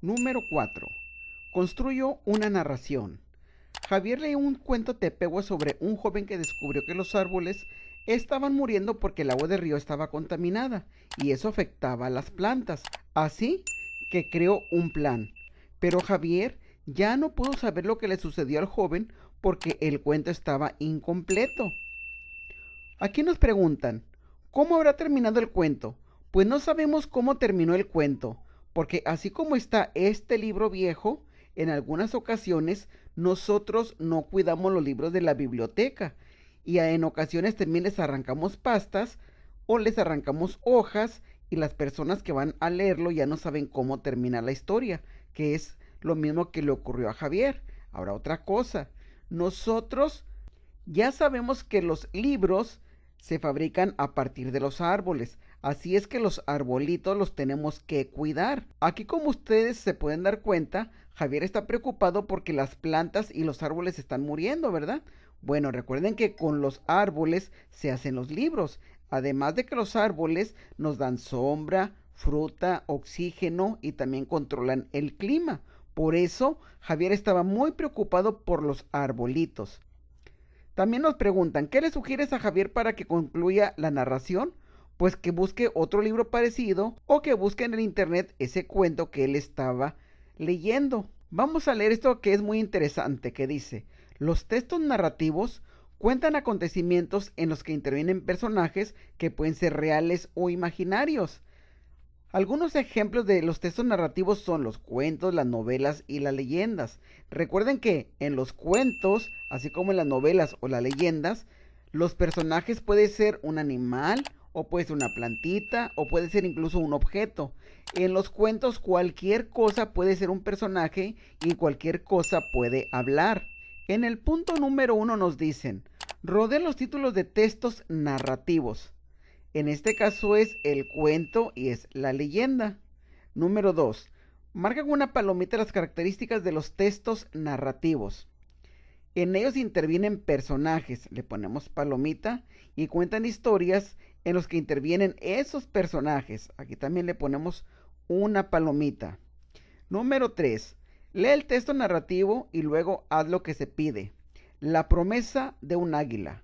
Número 4. Construyo una narración. Javier leyó un cuento tepehue sobre un joven que descubrió que los árboles estaban muriendo porque el agua del río estaba contaminada y eso afectaba a las plantas. Así que creó un plan. Pero Javier ya no pudo saber lo que le sucedió al joven porque el cuento estaba incompleto. Aquí nos preguntan, ¿cómo habrá terminado el cuento? Pues no sabemos cómo terminó el cuento, porque así como está este libro viejo, en algunas ocasiones nosotros no cuidamos los libros de la biblioteca y en ocasiones también les arrancamos pastas o les arrancamos hojas y las personas que van a leerlo ya no saben cómo termina la historia, que es lo mismo que le ocurrió a Javier. Ahora otra cosa, nosotros ya sabemos que los libros se fabrican a partir de los árboles, así es que los arbolitos los tenemos que cuidar. Aquí, como ustedes se pueden dar cuenta, Javier está preocupado porque las plantas y los árboles están muriendo, ¿verdad? Bueno, recuerden que con los árboles se hacen los libros, además de que los árboles nos dan sombra, fruta, oxígeno y también controlan el clima. Por eso Javier estaba muy preocupado por los arbolitos. También nos preguntan, ¿qué le sugieres a Javier para que concluya la narración? Pues que busque otro libro parecido o que busque en el internet ese cuento que él estaba leyendo. Vamos a leer esto que es muy interesante, que dice, los textos narrativos cuentan acontecimientos en los que intervienen personajes que pueden ser reales o imaginarios. Algunos ejemplos de los textos narrativos son los cuentos, las novelas y las leyendas. Recuerden que en los cuentos, así como en las novelas o las leyendas, los personajes pueden ser un animal, o puede ser una plantita, o puede ser incluso un objeto. En los cuentos cualquier cosa puede ser un personaje y cualquier cosa puede hablar. En el punto número 1 nos dicen, rodeen los títulos de textos narrativos. En este caso es el cuento y es la leyenda. Número 2. Marca con una palomita las características de los textos narrativos. En ellos intervienen personajes, le ponemos palomita, y cuentan historias en los que intervienen esos personajes. Aquí también le ponemos una palomita. Número 3. Lee el texto narrativo y luego haz lo que se pide. La promesa de un águila.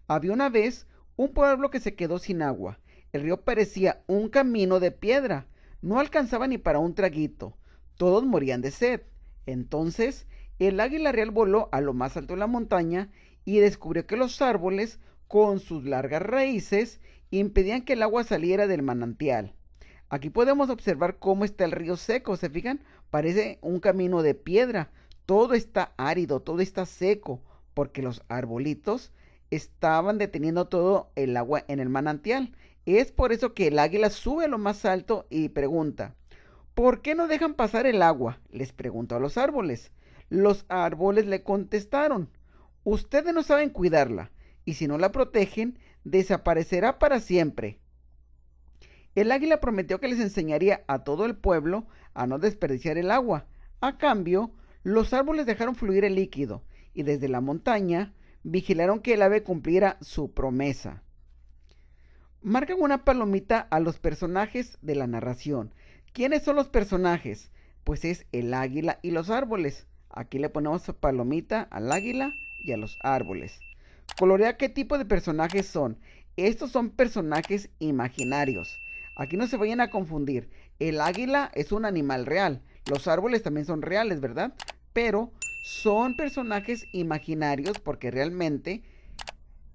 Había una vez un pueblo que se quedó sin agua. El río parecía un camino de piedra. No alcanzaba ni para un traguito. Todos morían de sed. Entonces, el águila real voló a lo más alto de la montaña y descubrió que los árboles, con sus largas raíces, impedían que el agua saliera del manantial. Aquí podemos observar cómo está el río seco, ¿se fijan? Parece un camino de piedra. Todo está árido, todo está seco, porque los arbolitos estaban deteniendo todo el agua en el manantial. Es por eso que el águila sube a lo más alto y pregunta, ¿por qué no dejan pasar el agua? Les preguntó a los árboles. Los árboles le contestaron, ustedes no saben cuidarla, y si no la protegen, desaparecerá para siempre. El águila prometió que les enseñaría a todo el pueblo a no desperdiciar el agua. A cambio, los árboles dejaron fluir el líquido, y desde la montaña vigilaron que el ave cumpliera su promesa. Marcan una palomita a los personajes de la narración. ¿Quiénes son los personajes? Pues es el águila y los árboles. Aquí le ponemos palomita al águila y a los árboles. Colorea qué tipo de personajes son. Estos son personajes imaginarios. Aquí no se vayan a confundir. El águila es un animal real. Los árboles también son reales, ¿verdad? Pero son personajes imaginarios porque realmente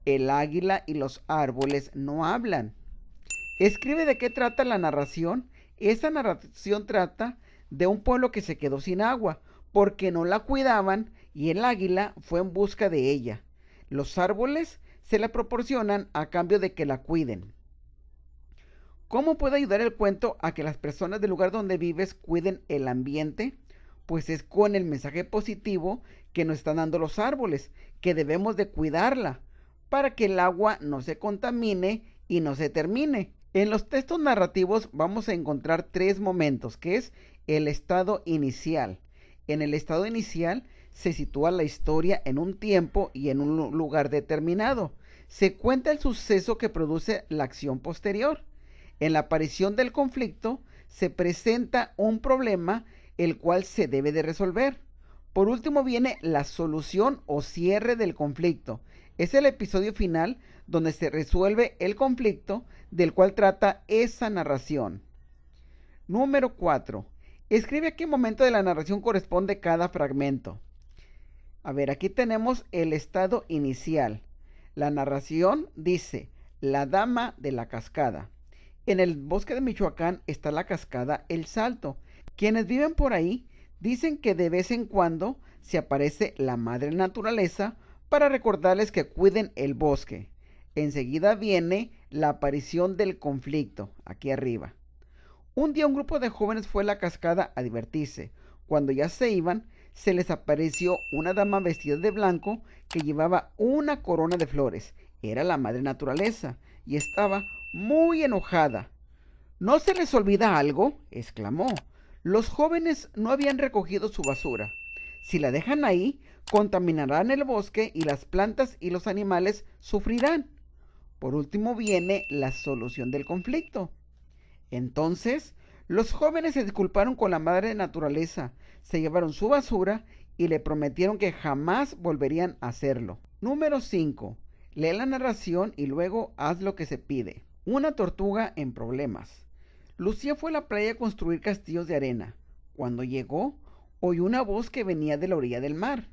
el águila y los árboles no hablan. Escribe de qué trata la narración. Esta narración trata de un pueblo que se quedó sin agua porque no la cuidaban y el águila fue en busca de ella. Los árboles se la proporcionan a cambio de que la cuiden. ¿Cómo puede ayudar el cuento a que las personas del lugar donde vives cuiden el ambiente? Pues es con el mensaje positivo que nos están dando los árboles, que debemos de cuidarla para que el agua no se contamine y no se termine. En los textos narrativos vamos a encontrar tres momentos, que es el estado inicial. En el estado inicial se sitúa la historia en un tiempo y en un lugar determinado. Se cuenta el suceso que produce la acción posterior. En la aparición del conflicto se presenta un problema el cual se debe de resolver. Por último viene la solución o cierre del conflicto. Es el episodio final donde se resuelve el conflicto del cual trata esa narración. Número 4. Escribe a qué momento de la narración corresponde cada fragmento. A ver, aquí tenemos el estado inicial. La narración dice, la dama de la cascada. En el bosque de Michoacán está la cascada El Salto. Quienes viven por ahí dicen que de vez en cuando se aparece la madre naturaleza para recordarles que cuiden el bosque. Enseguida viene la aparición del conflicto, aquí arriba. Un día un grupo de jóvenes fue a la cascada a divertirse. Cuando ya se iban, se les apareció una dama vestida de blanco que llevaba una corona de flores. Era la madre naturaleza y estaba muy enojada. ¿No se les olvida algo?, exclamó. Los jóvenes no habían recogido su basura. Si la dejan ahí, contaminarán el bosque y las plantas y los animales sufrirán. Por último viene la solución del conflicto. Entonces, los jóvenes se disculparon con la madre naturaleza, se llevaron su basura y le prometieron que jamás volverían a hacerlo. Número 5. Lee la narración y luego haz lo que se pide. Una tortuga en problemas. Lucía fue a la playa a construir castillos de arena. Cuando llegó, oyó una voz que venía de la orilla del mar.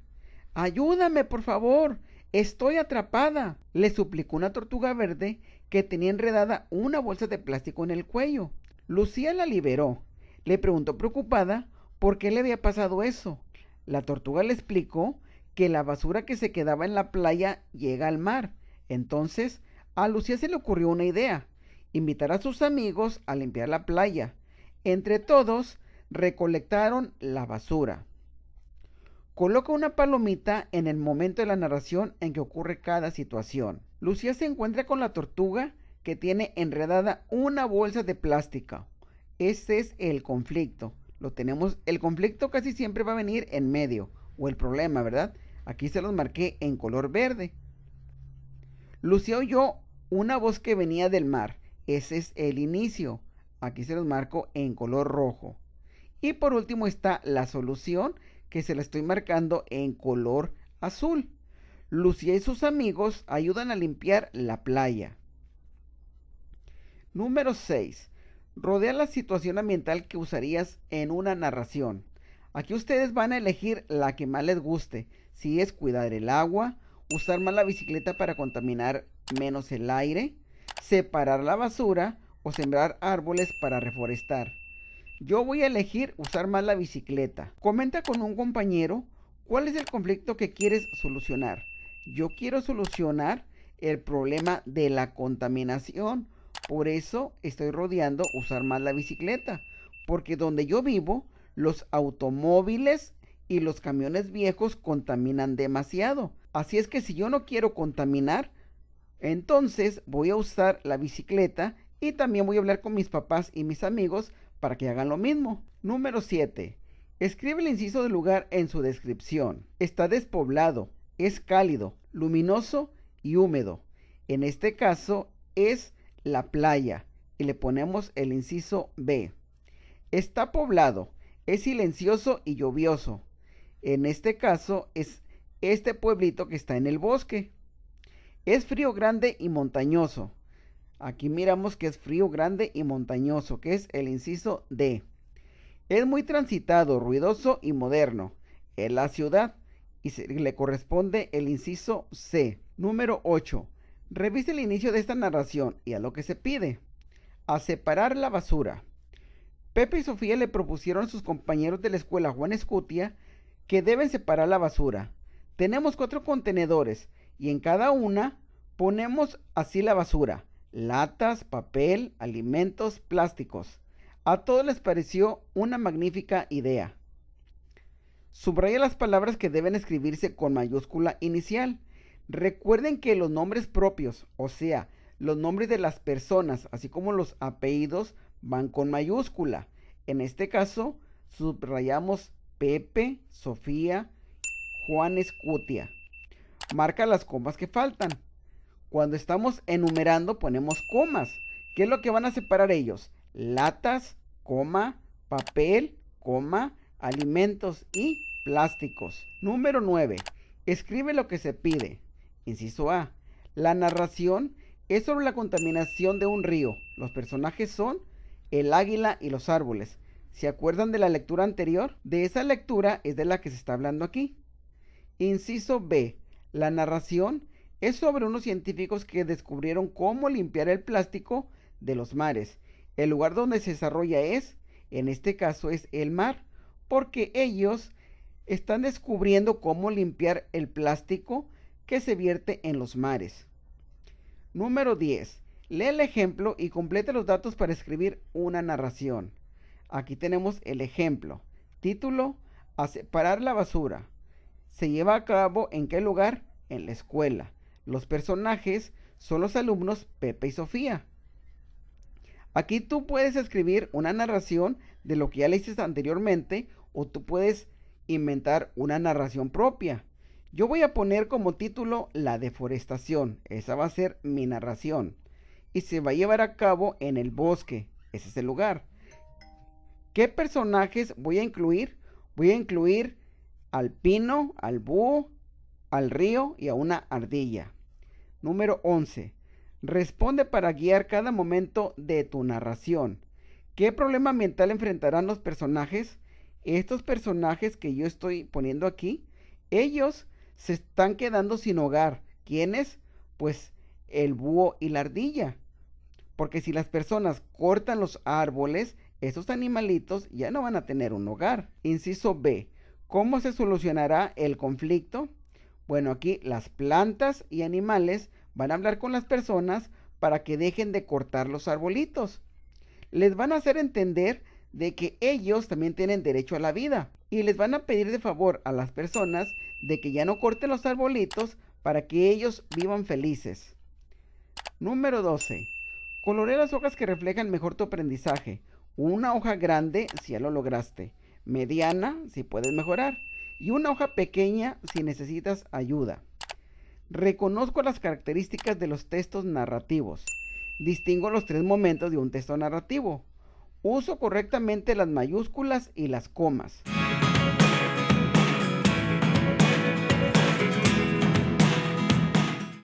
«Ayúdame, por favor, estoy atrapada», le suplicó una tortuga verde que tenía enredada una bolsa de plástico en el cuello. Lucía la liberó. Le preguntó preocupada por qué le había pasado eso. La tortuga le explicó que la basura que se quedaba en la playa llega al mar. Entonces, a Lucía se le ocurrió una idea: invitar a sus amigos a limpiar la playa. Entre todos, recolectaron la basura. Coloca una palomita en el momento de la narración en que ocurre cada situación. Lucía se encuentra con la tortuga que tiene enredada una bolsa de plástico. Ese es el conflicto. Lo tenemos, el conflicto casi siempre va a venir en medio, o el problema, ¿verdad? Aquí se los marqué en color verde. Lucía oyó una voz que venía del mar. Ese es el inicio. Aquí se los marco en color rojo. Y por último está la solución, que se la estoy marcando en color azul. Lucía y sus amigos ayudan a limpiar la playa. Número 6. Rodea la situación ambiental que usarías en una narración. Aquí ustedes van a elegir la que más les guste. Si es cuidar el agua, usar más la bicicleta para contaminar menos el aire, separar la basura o sembrar árboles para reforestar. Yo voy a elegir usar más la bicicleta. Comenta con un compañero cuál es el conflicto que quieres solucionar. Yo quiero solucionar el problema de la contaminación. Por eso estoy rodeando usar más la bicicleta. Porque donde yo vivo, los automóviles y los camiones viejos contaminan demasiado. Así es que si yo no quiero contaminar, entonces voy a usar la bicicleta y también voy a hablar con mis papás y mis amigos para que hagan lo mismo. Número 7. Escribe el inciso del lugar en su descripción. Está despoblado, es cálido, luminoso y húmedo. En este caso es la playa y le ponemos el inciso B. Está poblado, es silencioso y lluvioso. En este caso es este pueblito que está en el bosque. Es frío, grande y montañoso. Aquí miramos que es frío, grande y montañoso, que es el inciso D. Es muy transitado, ruidoso y moderno. Es la ciudad y le corresponde el inciso C. Número 8. Revise el inicio de esta narración y a lo que se pide. A separar la basura. Pepe y Sofía le propusieron a sus compañeros de la escuela Juan Escutia que deben separar la basura. Tenemos 4 contenedores y en cada una ponemos así la basura: latas, papel, alimentos, plásticos. A todos les pareció una magnífica idea. Subraya las palabras que deben escribirse con mayúscula inicial. Recuerden que los nombres propios, o sea, los nombres de las personas, así como los apellidos, van con mayúscula. En este caso, subrayamos Pepe, Sofía, Juan Escutia. Marca las comas que faltan. Cuando estamos enumerando ponemos comas. ¿Qué es lo que van a separar ellos? Latas, coma, papel, coma, alimentos y plásticos. Número 9. Escribe lo que se pide. Inciso A. La narración es sobre la contaminación de un río. Los personajes son el águila y los árboles. ¿Se acuerdan de la lectura anterior? De esa lectura es de la que se está hablando aquí. Inciso B. La narración es sobre unos científicos que descubrieron cómo limpiar el plástico de los mares. El lugar donde se desarrolla en este caso es el mar, porque ellos están descubriendo cómo limpiar el plástico que se vierte en los mares. Número 10. Lee el ejemplo y complete los datos para escribir una narración. Aquí tenemos el ejemplo. Título: a separar la basura. ¿Se lleva a cabo en qué lugar? En la escuela. Los personajes son los alumnos Pepe y Sofía. Aquí tú puedes escribir una narración de lo que ya leíste anteriormente, o tú puedes inventar una narración propia. Yo voy a poner como título la deforestación. Esa va a ser mi narración. Y se va a llevar a cabo en el bosque. Ese es el lugar. ¿Qué personajes voy a incluir? Voy a incluir al pino, al búho, al río y a una ardilla. Número 11. Responde para guiar cada momento de tu narración. ¿Qué problema ambiental enfrentarán los personajes? Estos personajes que yo estoy poniendo aquí, ellos se están quedando sin hogar. ¿Quiénes? Pues el búho y la ardilla. Porque si las personas cortan los árboles, esos animalitos ya no van a tener un hogar. Inciso B. ¿Cómo se solucionará el conflicto? Bueno, aquí las plantas y animales van a hablar con las personas para que dejen de cortar los arbolitos. Les van a hacer entender de que ellos también tienen derecho a la vida. Y les van a pedir de favor a las personas de que ya no corten los arbolitos para que ellos vivan felices. Número 12. Colorea las hojas que reflejan mejor tu aprendizaje. Una hoja grande si ya lo lograste, mediana si puedes mejorar y una hoja pequeña si necesitas ayuda. Reconozco las características de los textos narrativos. Distingo los 3 momentos de un texto narrativo. Uso correctamente las mayúsculas y las comas.